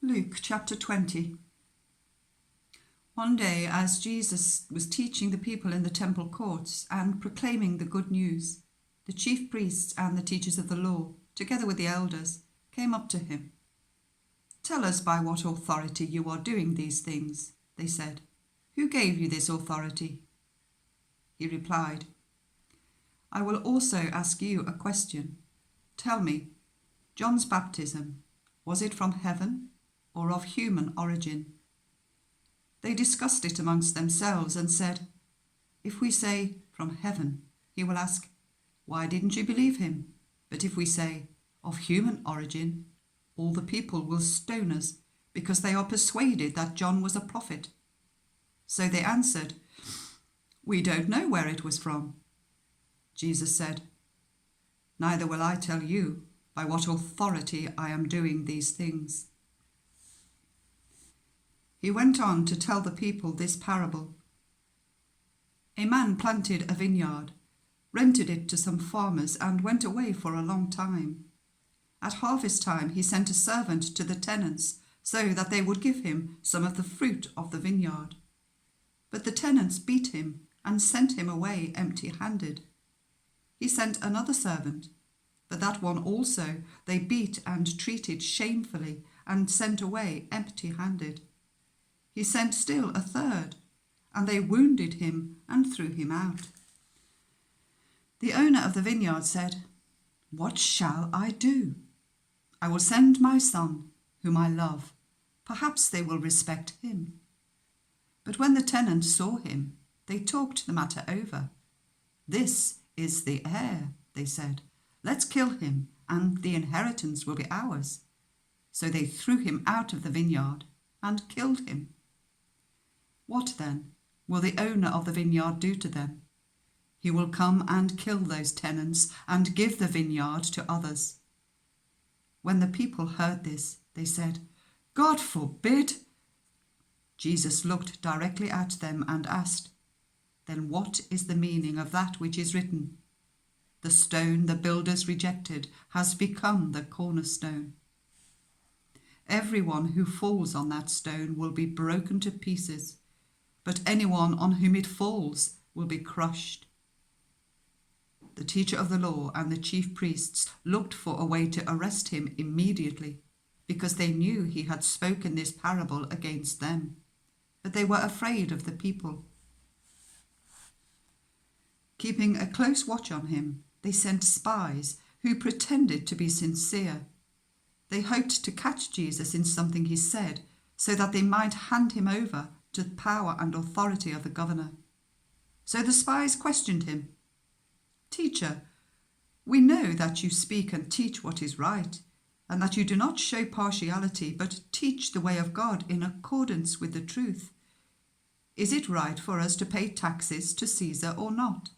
Luke chapter 20. One day, as Jesus was teaching the people in the temple courts and proclaiming the good news, the chief priests and the teachers of the law, together with the elders, came up to him. "Tell us by what authority you are doing these things," they said. "Who gave you this authority?" He replied, "I will also ask you a question. Tell me, John's baptism, was it from heaven or of human origin?" They discussed it amongst themselves and said, "If we say, from heaven, he will ask, 'Why didn't you believe him?' But if we say, 'of human origin,' all the people will stone us, because they are persuaded that John was a prophet." So they answered, "We don't know where it was from." Jesus said, "Neither will I tell you by what authority I am doing these things." He went on to tell the people this parable. A man planted a vineyard, rented it to some farmers, and went away for a long time. At harvest time, he sent a servant to the tenants so that they would give him some of the fruit of the vineyard. But the tenants beat him and sent him away empty-handed. He sent another servant, but that one also they beat and treated shamefully and sent away empty-handed. He sent still a third, and they wounded him and threw him out. The owner of the vineyard said, "What shall I do? I will send my son, whom I love. Perhaps they will respect him." But when the tenants saw him, they talked the matter over. "This is the heir," they said. "Let's kill him, and the inheritance will be ours." So they threw him out of the vineyard and killed him. What then will the owner of the vineyard do to them? He will come and kill those tenants and give the vineyard to others. When the people heard this, they said, "God forbid!" Jesus looked directly at them and asked, "Then what is the meaning of that which is written? 'The stone the builders rejected has become the cornerstone.' Everyone who falls on that stone will be broken to pieces, but anyone on whom it falls will be crushed." The teacher of the law and the chief priests looked for a way to arrest him immediately, because they knew he had spoken this parable against them, but they were afraid of the people. Keeping a close watch on him, they sent spies who pretended to be sincere. They hoped to catch Jesus in something he said, so that they might hand him over to the power and authority of the governor. So the spies questioned him. "Teacher, we know that you speak and teach what is right, and that you do not show partiality, but teach the way of God in accordance with the truth. Is it right for us to pay taxes to Caesar or not?"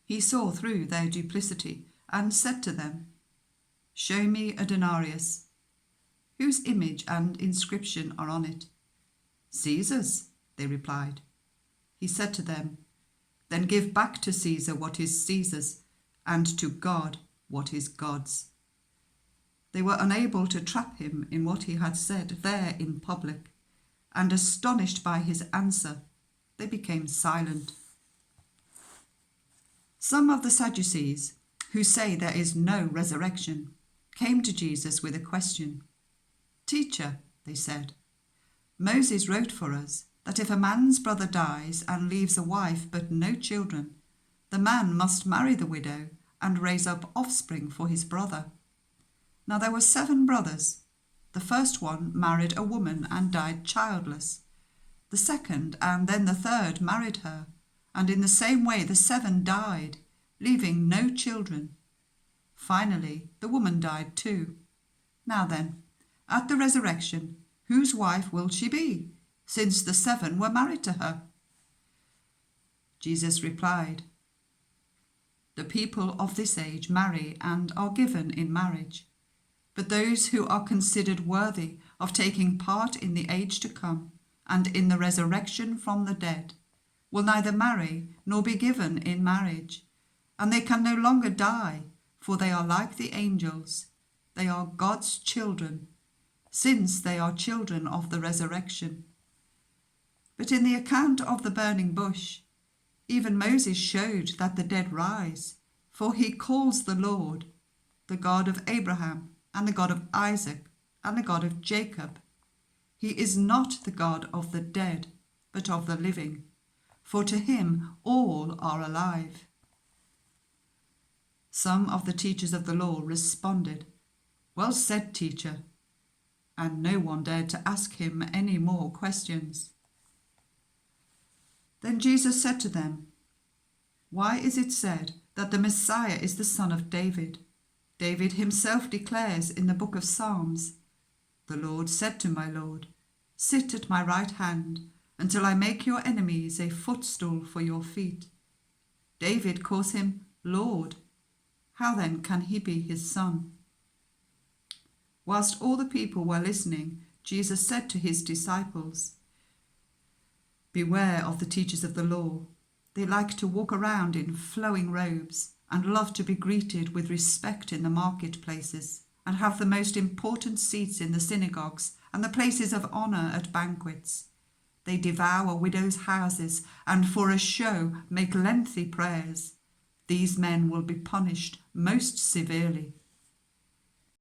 He saw through their duplicity and said to them, "Show me a denarius. Whose image and inscription are on it?" "Caesar's," they replied. He said to them, "Then give back to Caesar what is Caesar's, and to God what is God's." They were unable to trap him in what he had said there in public, and astonished by his answer, they became silent. Some of the Sadducees, who say there is no resurrection, came to Jesus with a question. "Teacher," they said, "Moses wrote for us that if a man's brother dies and leaves a wife but no children, the man must marry the widow and raise up offspring for his brother. Now there were 7 brothers. The first one married a woman and died childless. The second and then the third married her, and in the same way the 7 died, leaving no children. Finally, the woman died too. Now then, at the resurrection, whose wife will she be, since the 7 were married to her?" Jesus replied, "The people of this age marry and are given in marriage, but those who are considered worthy of taking part in the age to come and in the resurrection from the dead will neither marry nor be given in marriage, and they can no longer die, for they are like the angels. They are God's children, since they are children of the resurrection. But in the account of the burning bush, even Moses showed that the dead rise, for he calls the Lord the God of Abraham, and the God of Isaac, and the God of Jacob. He is not the God of the dead, but of the living, for to him all are alive. Some of the teachers of the law responded, "Well said, teacher," and no one dared to ask him any more questions. Then Jesus said to them, "Why is it said that the Messiah is the son of David? David himself declares in the book of Psalms, 'The Lord said to my Lord, sit at my right hand until I make your enemies a footstool for your feet.' David calls him Lord. How then can he be his son?" Whilst all the people were listening, Jesus said to his disciples, "Beware of the teachers of the law. They like to walk around in flowing robes and love to be greeted with respect in the marketplaces and have the most important seats in the synagogues and the places of honour at banquets. They devour widows' houses and for a show make lengthy prayers. These men will be punished most severely.